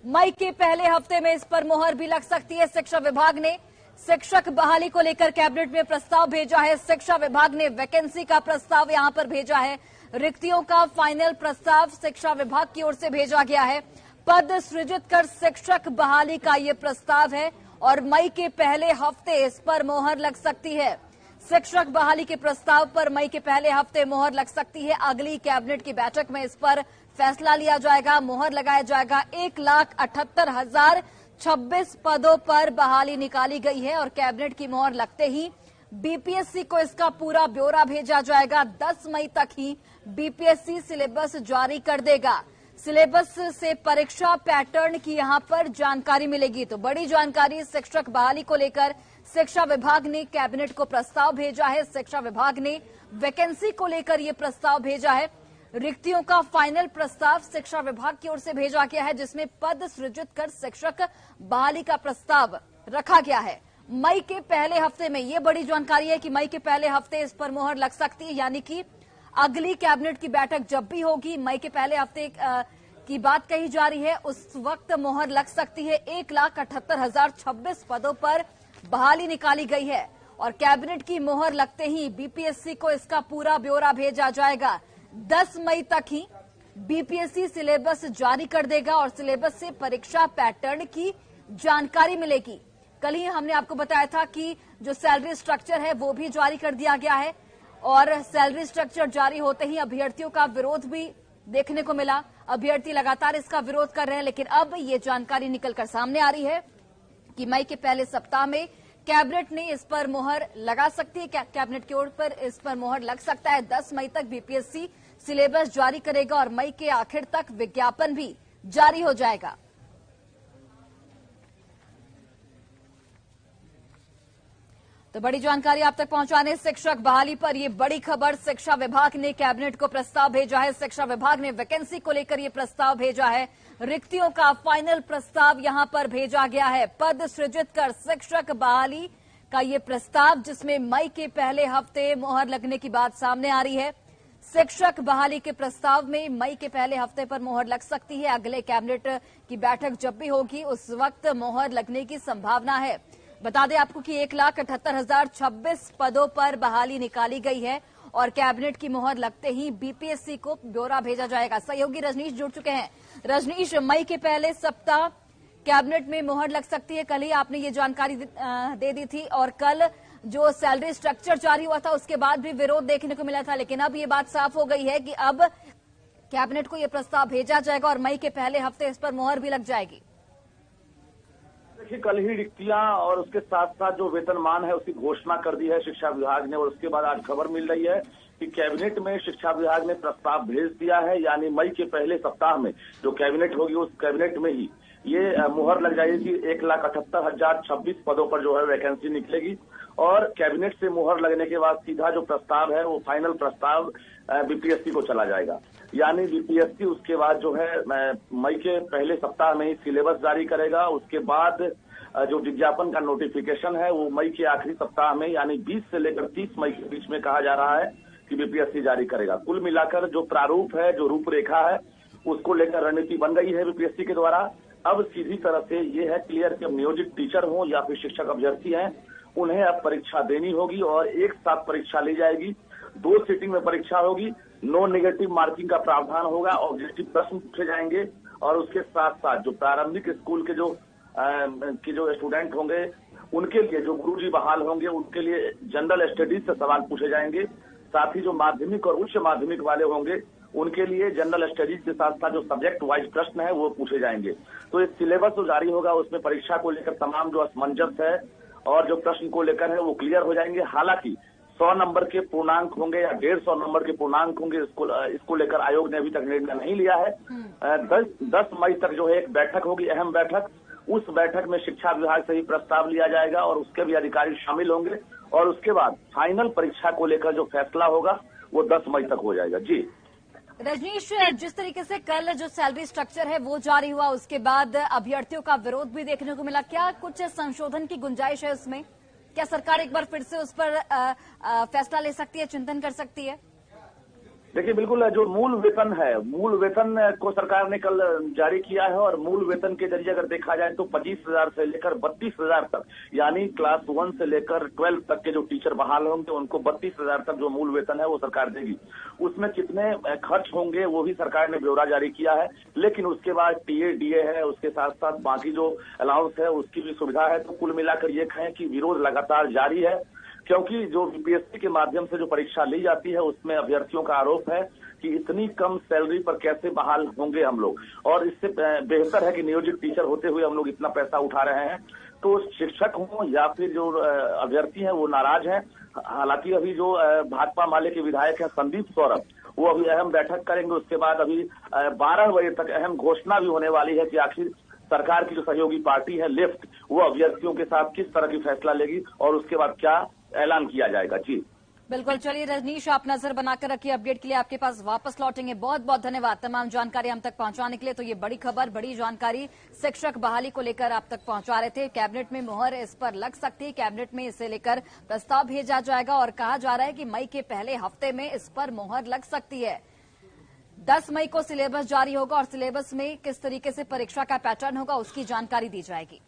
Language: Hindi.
मई के पहले हफ्ते में इस पर मोहर भी लग सकती है। शिक्षा विभाग ने शिक्षक बहाली को लेकर कैबिनेट में प्रस्ताव भेजा है। शिक्षा विभाग ने वैकेंसी का प्रस्ताव यहां पर भेजा है। रिक्तियों का फाइनल प्रस्ताव शिक्षा विभाग की ओर से भेजा गया है। पद सृजित कर शिक्षक बहाली का ये प्रस्ताव है और मई के पहले हफ्ते इस पर मोहर लग सकती है। शिक्षक बहाली के प्रस्ताव पर मई के पहले हफ्ते मोहर लग सकती है। अगली कैबिनेट की बैठक में इस पर फैसला लिया जाएगा, मोहर लगाया जाएगा। 1,78,026 पदों पर बहाली निकाली गई है और कैबिनेट की मोहर लगते ही बीपीएससी को इसका पूरा ब्यौरा भेजा जाएगा। 10 मई तक ही बीपीएससी सिलेबस जारी कर देगा। सिलेबस से परीक्षा पैटर्न की यहां पर जानकारी मिलेगी। तो बड़ी जानकारी शिक्षक बहाली को लेकर शिक्षा विभाग ने कैबिनेट को प्रस्ताव भेजा है। शिक्षा विभाग ने वैकेंसी को लेकर यह प्रस्ताव भेजा है। रिक्तियों का फाइनल प्रस्ताव शिक्षा विभाग की ओर से भेजा गया है, जिसमें पद सृजित कर शिक्षक बहाली का प्रस्ताव रखा गया है। मई के पहले हफ्ते में यह बड़ी जानकारी है कि मई के पहले हफ्ते इस पर मोहर लग सकती है, यानी कि अगली कैबिनेट की बैठक जब भी होगी, मई के पहले हफ्ते की बात कही जा रही है, उस वक्त मोहर लग सकती है। 1,78,026 पदों पर बहाली निकाली गई है और कैबिनेट की मोहर लगते ही बीपीएससी को इसका पूरा ब्यौरा भेजा जाएगा। 10 मई तक ही बीपीएससी सिलेबस जारी कर देगा और सिलेबस से परीक्षा पैटर्न की जानकारी मिलेगी। कल ही हमने आपको बताया था कि जो सैलरी स्ट्रक्चर है वो भी जारी कर दिया गया है और सैलरी स्ट्रक्चर जारी होते ही अभ्यर्थियों का विरोध भी देखने को मिला। अभ्यर्थी लगातार इसका विरोध कर रहे हैं, लेकिन अब ये जानकारी निकलकर सामने आ रही है कि मई के पहले सप्ताह में कैबिनेट ने इस पर मोहर लगा सकती है। कैबिनेट की ओर पर इस पर मोहर लग सकता है। 10 मई तक बीपीएससी सिलेबस जारी करेगा और मई के आखिर तक विज्ञापन भी जारी हो जाएगा। तो बड़ी जानकारी आप तक पहुंचाने शिक्षक बहाली पर यह बड़ी खबर। शिक्षा विभाग ने कैबिनेट को प्रस्ताव भेजा है। शिक्षा विभाग ने वैकेंसी को लेकर यह प्रस्ताव भेजा है। रिक्तियों का फाइनल प्रस्ताव यहां पर भेजा गया है। पद सृजित कर शिक्षक बहाली का यह प्रस्ताव, जिसमें मई के पहले हफ्ते मोहर लगने की बात सामने आ रही है। शिक्षक बहाली के प्रस्ताव में मई के पहले हफ्ते पर मोहर लग सकती है। अगले कैबिनेट की बैठक जब भी होगी उस वक्त मोहर लगने की संभावना है। बता दें आपको कि 1,78,026 पदों पर बहाली निकाली गई है और कैबिनेट की मोहर लगते ही बीपीएससी को ब्यौरा भेजा जाएगा। सहयोगी रजनीश जुड़ चुके हैं। रजनीश, मई के पहले सप्ताह कैबिनेट में मोहर लग सकती है। कल ही आपने ये जानकारी दे दी थी और कल जो सैलरी स्ट्रक्चर जारी हुआ था उसके बाद भी विरोध देखने को मिला था, लेकिन अब ये बात साफ हो गई है कि अब कैबिनेट को यह प्रस्ताव भेजा जाएगा और मई के पहले हफ्ते इस पर मोहर भी लग जाएगी। देखिए, कल ही रिक्तियां और उसके साथ साथ जो वेतनमान है उसकी घोषणा कर दी है शिक्षा विभाग ने और उसके बाद आज खबर मिल रही है कि कैबिनेट में शिक्षा विभाग ने प्रस्ताव भेज दिया है। यानी मई के पहले सप्ताह में जो कैबिनेट होगी उस कैबिनेट में ही ये मोहर लग जाएगी। 1,78,026 पदों पर जो है वैकेंसी निकलेगी और कैबिनेट से मोहर लगने के बाद सीधा जो प्रस्ताव है वो फाइनल प्रस्ताव बीपीएससी को चला जाएगा। यानी बीपीएससी उसके बाद जो है मई के पहले सप्ताह में ही सिलेबस जारी करेगा। उसके बाद जो विज्ञापन का नोटिफिकेशन है वो मई के आखिरी सप्ताह में यानी 20 से लेकर 30 मई के बीच में कहा जा रहा है कि बीपीएससी जारी करेगा। कुल मिलाकर जो प्रारूप है, जो रूपरेखा है, उसको लेकर रणनीति बन रही है बीपीएससी के द्वारा। अब सीधी तरह से ये है क्लियर कि अब नियोजित टीचर हो या फिर शिक्षक अभ्यर्थी हैं, उन्हें अब परीक्षा देनी होगी और एक साथ परीक्षा ली जाएगी। 2 सीटिंग में परीक्षा होगी। नो नेगेटिव मार्किंग का प्रावधान होगा। ऑब्जेक्टिव प्रश्न पूछे जाएंगे और उसके साथ साथ जो प्रारंभिक स्कूल के जो स्टूडेंट होंगे उनके लिए, जो गुरुजी बहाल होंगे उनके लिए जनरल स्टडीज से सवाल पूछे जाएंगे। साथ ही जो माध्यमिक और उच्च माध्यमिक वाले होंगे उनके लिए जनरल स्टडीज के साथ साथ जो सब्जेक्ट वाइज प्रश्न है वो पूछे जाएंगे। तो ये सिलेबस जो जारी होगा उसमें परीक्षा को लेकर तमाम जो असमंजस है और जो प्रश्न को लेकर है वो क्लियर हो जाएंगे। हालांकि 100 नंबर के पूर्णांक होंगे या 150 नंबर के पूर्णांक होंगे, इसको लेकर आयोग ने अभी तक निर्णय नहीं लिया है। 10 मई तक जो है एक बैठक होगी, अहम बैठक। उस बैठक में शिक्षा विभाग से ही प्रस्ताव लिया जाएगा और उसके भी अधिकारी शामिल होंगे और उसके बाद फाइनल परीक्षा को लेकर जो फैसला होगा वो 10 मई तक हो जाएगा। जी रजनीश, जिस तरीके से कल जो सैलरी स्ट्रक्चर है वो जारी हुआ, उसके बाद अभ्यर्थियों का विरोध भी देखने को मिला, क्या कुछ संशोधन की गुंजाइश है उसमें? क्या सरकार एक बार फिर से उस पर फैसला ले सकती है, चिंतन कर सकती है? देखिए, बिल्कुल जो मूल वेतन को सरकार ने कल जारी किया है और मूल वेतन के जरिए अगर देखा जाए तो 25,000 से लेकर 32,000 तक, यानी क्लास 1 से लेकर 12 तक के जो टीचर बहाल होंगे उनको 32,000 तक जो मूल वेतन है वो सरकार देगी। उसमें कितने खर्च होंगे वो भी सरकार ने ब्यौरा जारी किया है, लेकिन उसके बाद टीए डीए है, उसके साथ साथ बाकी जो अलाउंस है उसकी भी सुविधा है। तो कुल मिलाकर ये कहें कि विरोध लगातार जारी है, क्योंकि जो बीपीएससी के माध्यम से जो परीक्षा ली जाती है उसमें अभ्यर्थियों का आरोप है कि इतनी कम सैलरी पर कैसे बहाल होंगे हम लोग, और इससे बेहतर है कि नियोजित टीचर होते हुए हम लोग इतना पैसा उठा रहे हैं। तो शिक्षक हों या फिर जो अभ्यर्थी हैं वो नाराज हैं। हालांकि अभी जो भाकपा माले के विधायक हैं संदीप सौरभ, वो अभी अहम बैठक करेंगे। उसके बाद अभी 12 बजे तक अहम घोषणा भी होने वाली है कि आखिर सरकार की जो सहयोगी पार्टी है लेफ्ट, वो अभ्यर्थियों के साथ किस तरह की फैसला लेगी और उसके बाद क्या ऐलान किया जाएगा। जी बिल्कुल, चलिए रजनीश, आप नजर बनाकर रखिए। अपडेट के लिए आपके पास वापस लौटेंगे। बहुत बहुत धन्यवाद तमाम जानकारी हम तक पहुंचाने के लिए। तो ये बड़ी खबर, बड़ी जानकारी शिक्षक बहाली को लेकर आप तक पहुंचा रहे थे। कैबिनेट में मुहर इस पर लग सकती है, कैबिनेट में इसे लेकर प्रस्ताव भेजा जाएगा और कहा जा रहा है कि मई के पहले हफ्ते में इस पर मुहर लग सकती है। 10 मई को सिलेबस जारी होगा और सिलेबस में किस तरीके से परीक्षा का पैटर्न होगा उसकी जानकारी दी जाएगी।